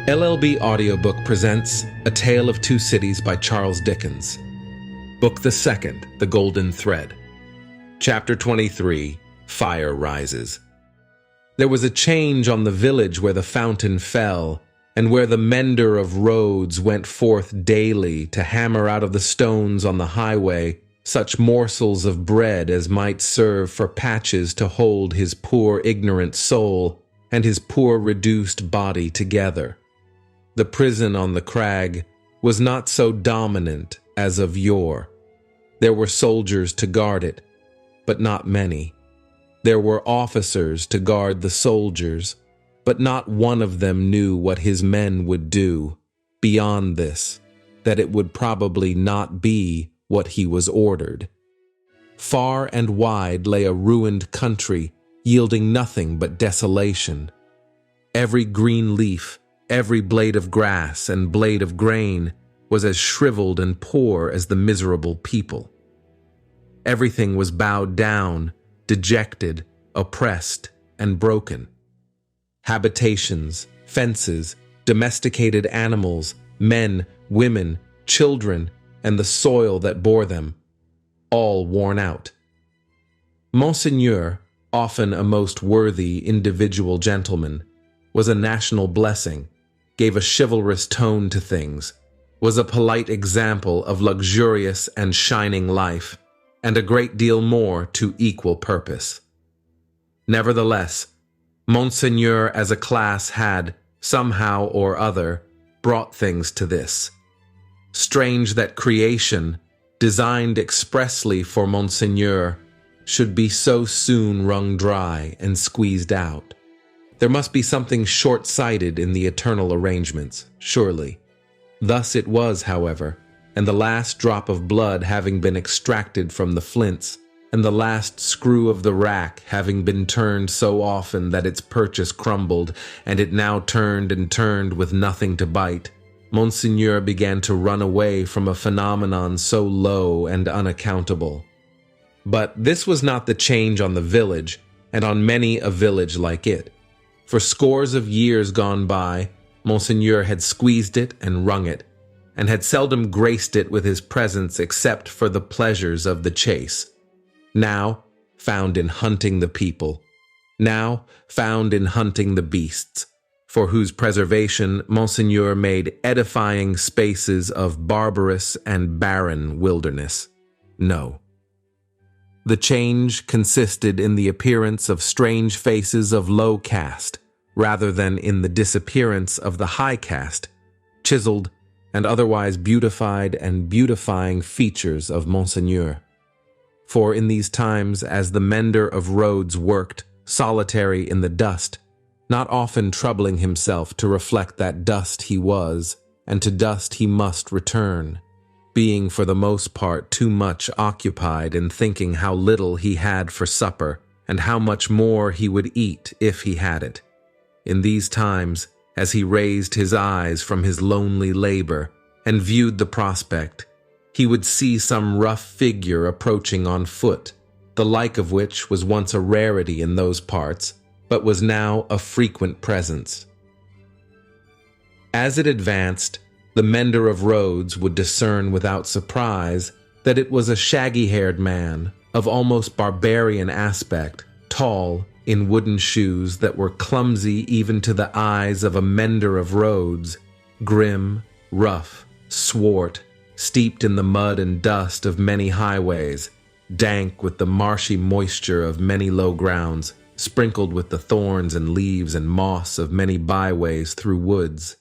LLB Audiobook presents A Tale of Two Cities by Charles Dickens. Book the Second, The Golden Thread. Chapter 23, Fire Rises. There was a change on the village where the fountain fell, and where the mender of roads went forth daily to hammer out of the stones on the highway such morsels of bread as might serve for patches to hold his poor ignorant soul and his poor reduced body together. The prison on the crag was not so dominant as of yore. There were soldiers to guard it, but not many. There were officers to guard the soldiers, but not one of them knew what his men would do. Beyond this, that it would probably not be what he was ordered. Far and wide lay a ruined country, yielding nothing but desolation. Every green leaf, every blade of grass and blade of grain was as shriveled and poor as the miserable people. Everything was bowed down, dejected, oppressed, and broken. Habitations, fences, domesticated animals, men, women, children, and the soil that bore them, all worn out. Monseigneur, often a most worthy individual gentleman, was a national blessing, gave a chivalrous tone to things, was a polite example of luxurious and shining life, and a great deal more to equal purpose. Nevertheless, Monseigneur as a class had, somehow or other, brought things to this. Strange that creation, designed expressly for Monseigneur, should be so soon wrung dry and squeezed out. There must be something short-sighted in the eternal arrangements, surely. Thus it was, however, and the last drop of blood having been extracted from the flints, and the last screw of the rack having been turned so often that its purchase crumbled, and it now turned and turned with nothing to bite, Monseigneur began to run away from a phenomenon so low and unaccountable. But this was not the change on the village, and on many a village like it. For scores of years gone by, Monseigneur had squeezed it and wrung it, and had seldom graced it with his presence except for the pleasures of the chase. Now, found in hunting the people. Now, found in hunting the beasts, for whose preservation Monseigneur made edifying spaces of barbarous and barren wilderness. No. The change consisted in the appearance of strange faces of low caste, rather than in the disappearance of the high caste, chiseled and otherwise beautified and beautifying features of Monseigneur. For in these times, as the mender of roads worked, solitary in the dust, not often troubling himself to reflect that dust he was, and to dust he must return, being for the most part too much occupied in thinking how little he had for supper, and how much more he would eat if he had it. In these times, as he raised his eyes from his lonely labor and viewed the prospect, he would see some rough figure approaching on foot, the like of which was once a rarity in those parts, but was now a frequent presence. As it advanced, the mender of roads would discern without surprise that it was a shaggy-haired man of almost barbarian aspect, tall, in wooden shoes that were clumsy even to the eyes of a mender of roads, grim, rough, swart, steeped in the mud and dust of many highways, dank with the marshy moisture of many low grounds, sprinkled with the thorns and leaves and moss of many byways through woods.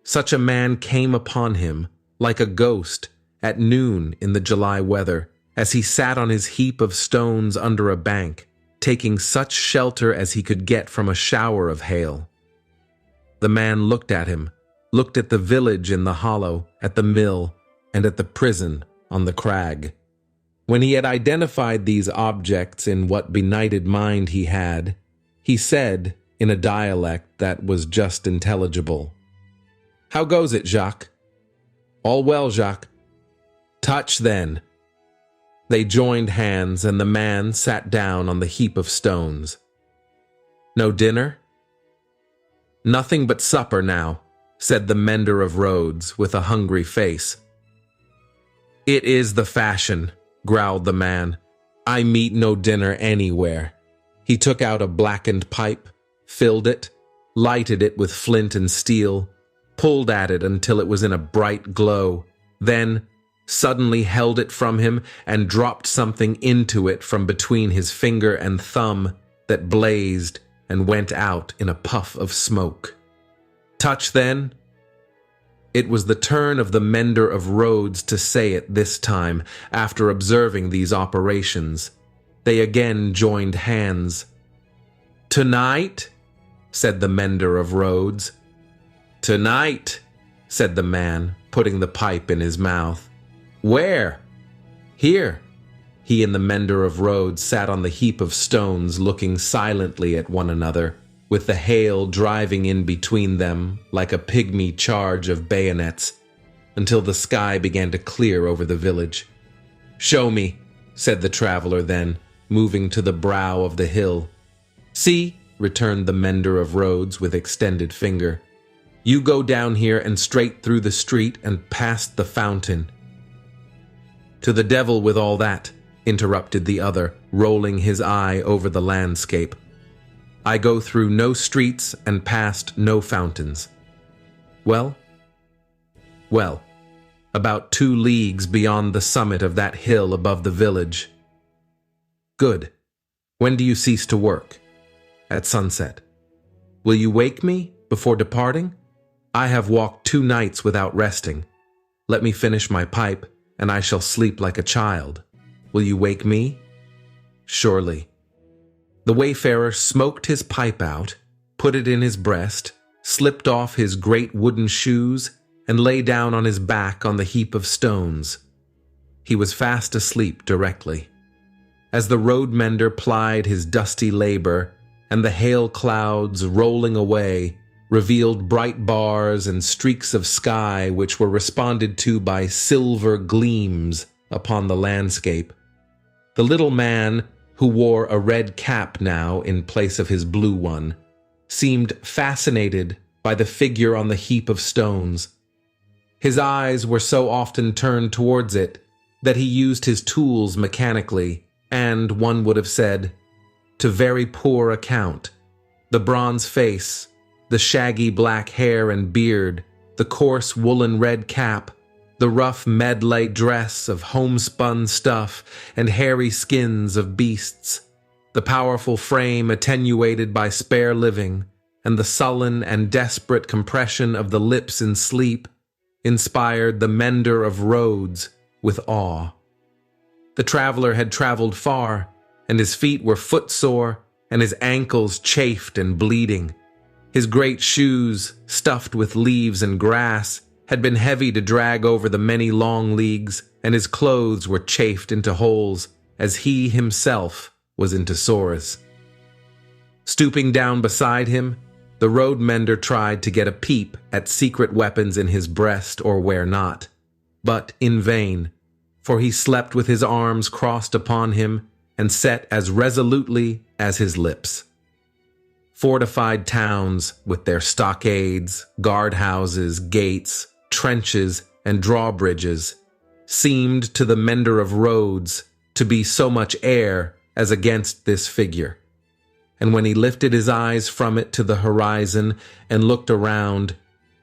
Such a man came upon him, like a ghost, at noon in the July weather, as he sat on his heap of stones under a bank, taking such shelter as he could get from a shower of hail. The man looked at him, looked at the village in the hollow, at the mill, and at the prison on the crag. When he had identified these objects in what benighted mind he had, he said, in a dialect that was just intelligible, "How goes it, Jacques?" "All well, Jacques." "Touch, then." They joined hands, and the man sat down on the heap of stones. "No dinner?" "Nothing but supper now. said the mender of roads with a hungry face. "It is the fashion," growled the man. "I meet no dinner anywhere." He took out a blackened pipe, filled it, lighted it with flint and steel, pulled at it until it was in a bright glow, then suddenly held it from him and dropped something into it from between his finger and thumb that blazed and went out in a puff of smoke. "Touch, then?" It was the turn of the mender of roads to say it this time. After observing these operations, they again joined hands. "Tonight?" said the mender of roads. "Tonight," said the man, putting the pipe in his mouth. "Where?" "Here." He and the mender of roads sat on the heap of stones, looking silently at one another, with the hail driving in between them like a pygmy charge of bayonets, until the sky began to clear over the village. "Show me," said the traveler then, moving to the brow of the hill. "See," returned the mender of roads with extended finger. "You go down here and straight through the street and past the fountain." "To the devil with all that," interrupted the other, rolling his eye over the landscape. "I go through no streets and past no fountains." "Well?" "Well, about 2 leagues beyond the summit of that hill above the village." "Good. When do you cease to work?" "At sunset." "Will you wake me before departing? I have walked 2 nights without resting. Let me finish my pipe, and I shall sleep like a child. Will you wake me?" "Surely." The wayfarer smoked his pipe out, put it in his breast, slipped off his great wooden shoes, and lay down on his back on the heap of stones. He was fast asleep directly. As the road mender plied his dusty labor, and the hail clouds, rolling away, revealed bright bars and streaks of sky which were responded to by silver gleams upon the landscape, the little man, who wore a red cap now in place of his blue one, seemed fascinated by the figure on the heap of stones. His eyes were so often turned towards it that he used his tools mechanically, and, one would have said, to very poor account. The bronze face, the shaggy black hair and beard, the coarse woolen red cap, the rough medlay dress of homespun stuff and hairy skins of beasts, the powerful frame attenuated by spare living, and the sullen and desperate compression of the lips in sleep, inspired the mender of roads with awe. The traveler had traveled far, and his feet were footsore, and his ankles chafed and bleeding. His great shoes, stuffed with leaves and grass, had been heavy to drag over the many long leagues, and his clothes were chafed into holes, as he himself was into sores. Stooping down beside him, the road mender tried to get a peep at secret weapons in his breast or where not, but in vain, for he slept with his arms crossed upon him and set as resolutely as his lips. Fortified towns, with their stockades, guardhouses, gates, trenches, and drawbridges, seemed to the mender of roads to be so much air as against this figure. And when he lifted his eyes from it to the horizon and looked around,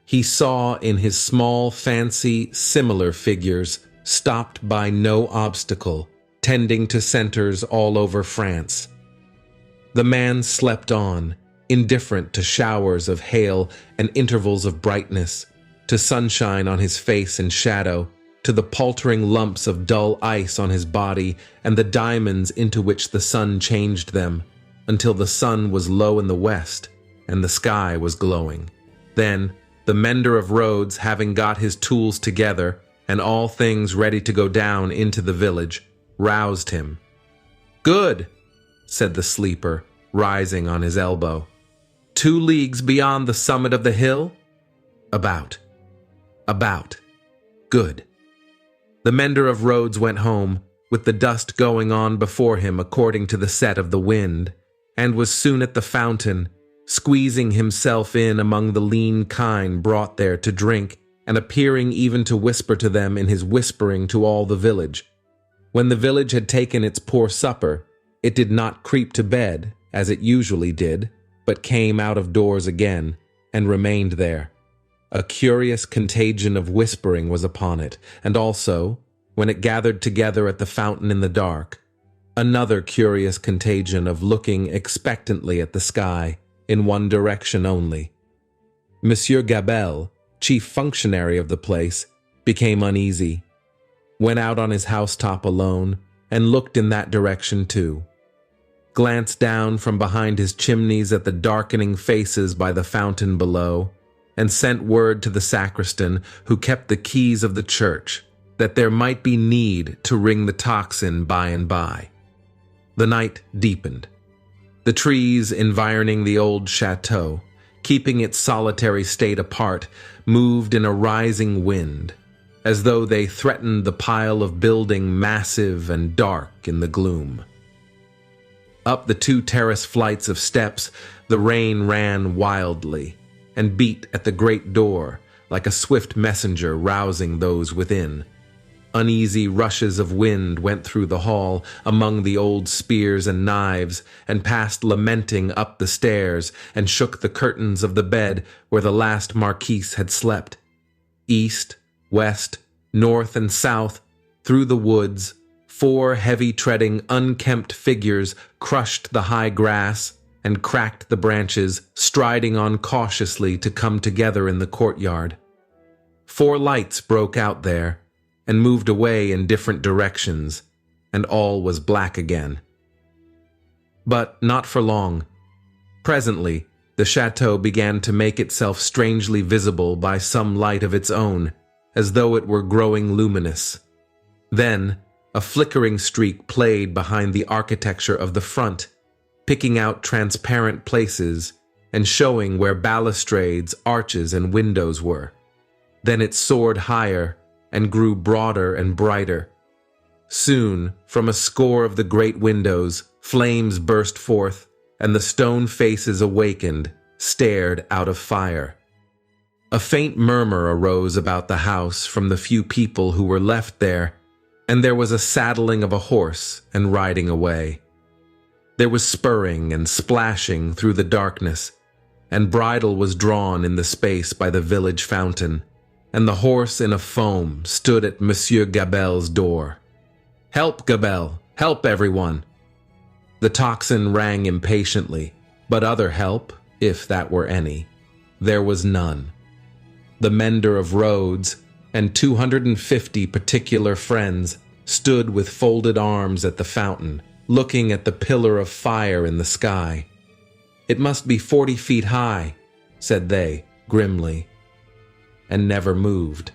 he saw in his small fancy similar figures stopped by no obstacle, tending to centers all over France. The man slept on, indifferent to showers of hail and intervals of brightness, to sunshine on his face and shadow, to the paltering lumps of dull ice on his body and the diamonds into which the sun changed them, until the sun was low in the west and the sky was glowing. Then, the mender of roads, having got his tools together and all things ready to go down into the village, roused him. "Good," said the sleeper, rising on his elbow. 2 leagues beyond the summit of the hill?" "About. Good." The mender of roads went home, with the dust going on before him according to the set of the wind, and was soon at the fountain, squeezing himself in among the lean kine brought there to drink, and appearing even to whisper to them in his whispering to all the village. When the village had taken its poor supper, it did not creep to bed, as it usually did, but came out of doors again, and remained there. A curious contagion of whispering was upon it, and also, when it gathered together at the fountain in the dark, another curious contagion of looking expectantly at the sky, in one direction only. Monsieur Gabelle, chief functionary of the place, became uneasy, went out on his housetop alone, and looked in that direction too. Glanced down from behind his chimneys at the darkening faces by the fountain below, and sent word to the sacristan, who kept the keys of the church, that there might be need to ring the tocsin by and by. The night deepened. The trees environing the old chateau, keeping its solitary state apart, moved in a rising wind, as though they threatened the pile of building massive and dark in the gloom. Up the 2 terrace flights of steps, the rain ran wildly, and beat at the great door like a swift messenger rousing those within. Uneasy rushes of wind went through the hall among the old spears and knives, and passed lamenting up the stairs, and shook the curtains of the bed where the last marquise had slept. East, west, north, and south, through the woods, 4 heavy-treading, unkempt figures crushed the high grass and cracked the branches, striding on cautiously to come together in the courtyard. 4 lights broke out there, and moved away in different directions, and all was black again. But not for long. Presently, the chateau began to make itself strangely visible by some light of its own, as though it were growing luminous. Then, a flickering streak played behind the architecture of the front, picking out transparent places and showing where balustrades, arches, and windows were. Then it soared higher and grew broader and brighter. Soon, from a score of the great windows, flames burst forth, and the stone faces awakened, stared out of fire. A faint murmur arose about the house from the few people who were left there, and there was a saddling of a horse and riding away. There was spurring and splashing through the darkness, and bridle was drawn in the space by the village fountain, and the horse in a foam stood at Monsieur Gabelle's door. "Help, Gabelle! Help, everyone!" The tocsin rang impatiently, but other help, if that were any, there was none. The mender of roads and 250 particular friends stood with folded arms at the fountain, looking at the pillar of fire in the sky. "It must be 40 feet high," said they, grimly, and never moved.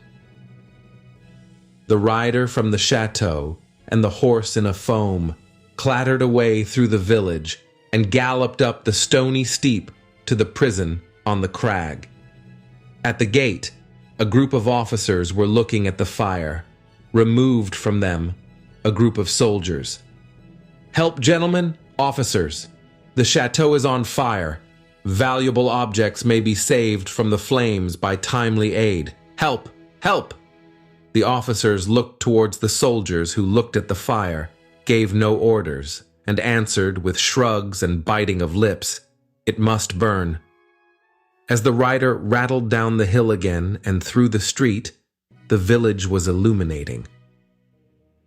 The rider from the chateau and the horse in a foam clattered away through the village and galloped up the stony steep to the prison on the crag. At the gate, a group of officers were looking at the fire. Removed from them, a group of soldiers. "Help, gentlemen, officers! The chateau is on fire. Valuable objects may be saved from the flames by timely aid. Help! Help!" The officers looked towards the soldiers who looked at the fire, gave no orders, and answered with shrugs and biting of lips, "It must burn." As the rider rattled down the hill again and through the street, the village was illuminating.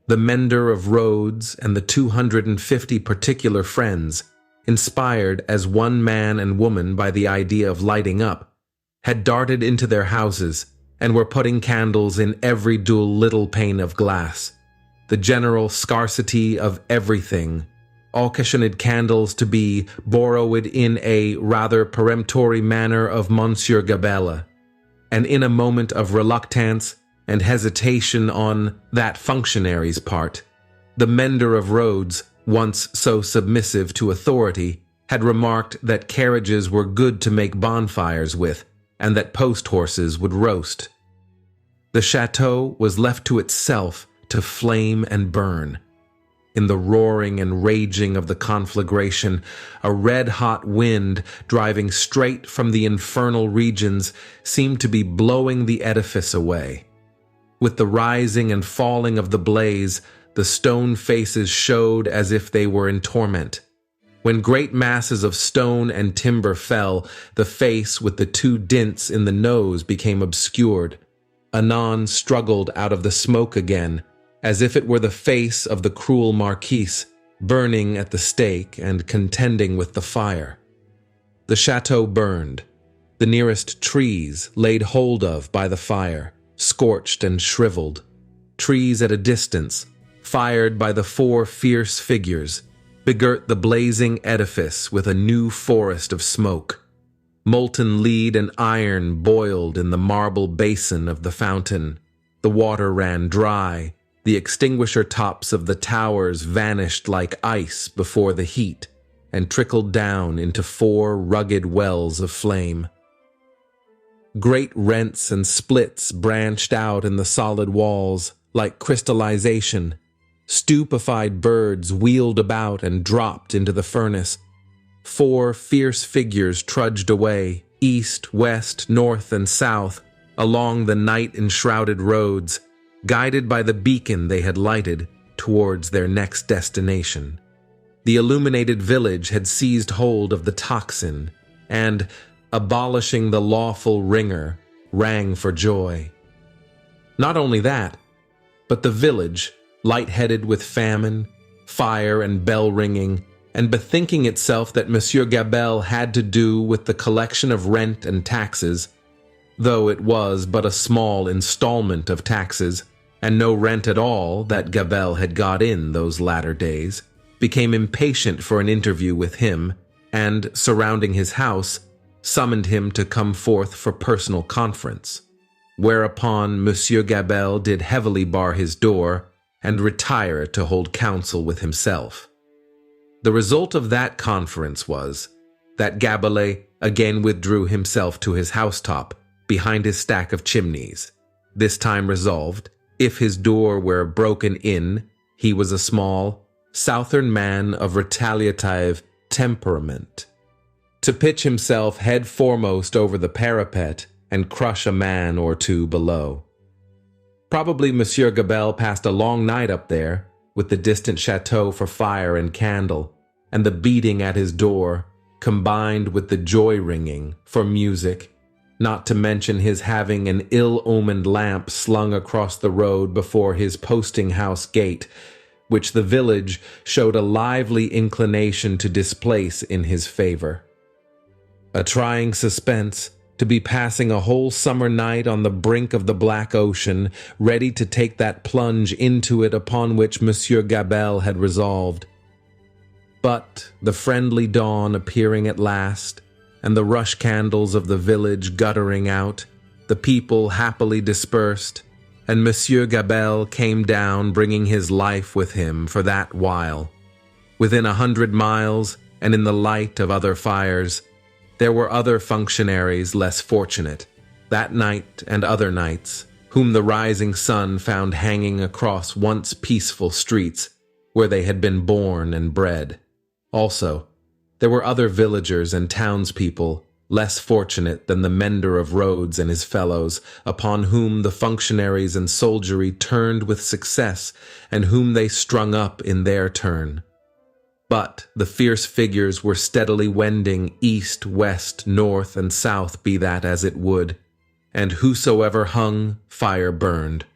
The mender of roads and the 250 particular friends, inspired as one man and woman by the idea of lighting up, had darted into their houses and were putting candles in every dull little pane of glass. The general scarcity of everything occasioned candles to be borrowed in a rather peremptory manner of Monsieur Gabelle, and in a moment of reluctance and hesitation on that functionary's part, the mender of roads, once so submissive to authority, had remarked that carriages were good to make bonfires with, and that post-horses would roast. The chateau was left to itself to flame and burn. in the roaring and raging of the conflagration, a red-hot wind driving straight from the infernal regions seemed to be blowing the edifice away. With the rising and falling of the blaze, the stone faces showed as if they were in torment. When great masses of stone and timber fell, the face with the two dints in the nose became obscured. Anon struggled out of the smoke again, as if it were the face of the cruel marquise, burning at the stake and contending with the fire. The chateau burned. The nearest trees laid hold of by the fire, scorched and shriveled. Trees at a distance, fired by the four fierce figures, begirt the blazing edifice with a new forest of smoke. Molten lead and iron boiled in the marble basin of the fountain. The water ran dry. The extinguisher tops of the towers vanished like ice before the heat and trickled down into four rugged wells of flame. Great rents and splits branched out in the solid walls like crystallization. Stupefied birds wheeled about and dropped into the furnace. Four fierce figures trudged away, east, west, north, and south, along the night-enshrouded roads, guided by the beacon they had lighted towards their next destination. The illuminated village had seized hold of the tocsin and, abolishing the lawful ringer, rang for joy. Not only that, but the village, light-headed with famine, fire, and bell-ringing, and bethinking itself that Monsieur Gabelle had to do with the collection of rent and taxes, though it was but a small installment of taxes, and no rent at all that Gabelle had got in those latter days, became impatient for an interview with him, and, surrounding his house, summoned him to come forth for personal conference, whereupon Monsieur Gabelle did heavily bar his door, and retire to hold counsel with himself. The result of that conference was that Gabelle again withdrew himself to his housetop behind his stack of chimneys, this time resolved, if his door were broken in, he was a small, southern man of retaliative temperament, to pitch himself head foremost over the parapet and crush a man or two below. Probably Monsieur Gabelle passed a long night up there, with the distant chateau for fire and candle, and the beating at his door, combined with the joy-ringing for music, not to mention his having an ill-omened lamp slung across the road before his posting-house gate, which the village showed a lively inclination to displace in his favor. A trying suspense, to be passing a whole summer night on the brink of the black ocean, ready to take that plunge into it upon which Monsieur Gabelle had resolved. But the friendly dawn appearing at last, and the rush candles of the village guttering out, the people happily dispersed, and Monsieur Gabelle came down bringing his life with him for that while. Within 100 miles, and in the light of other fires, there were other functionaries less fortunate, that night and other nights, whom the rising sun found hanging across once peaceful streets where they had been born and bred. Also, there were other villagers and townspeople, less fortunate than the mender of roads and his fellows, upon whom the functionaries and soldiery turned with success, and whom they strung up in their turn. But the fierce figures were steadily wending east, west, north, and south, be that as it would, and whosoever hung, fire burned.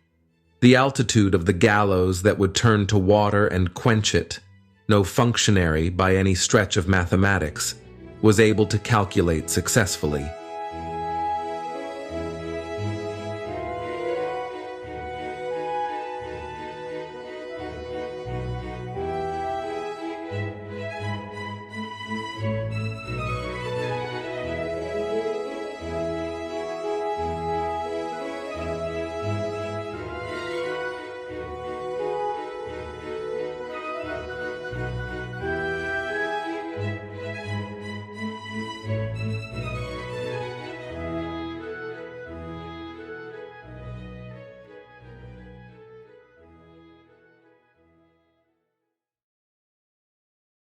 The altitude of the gallows that would turn to water and quench it, no functionary, by any stretch of mathematics, was able to calculate successfully.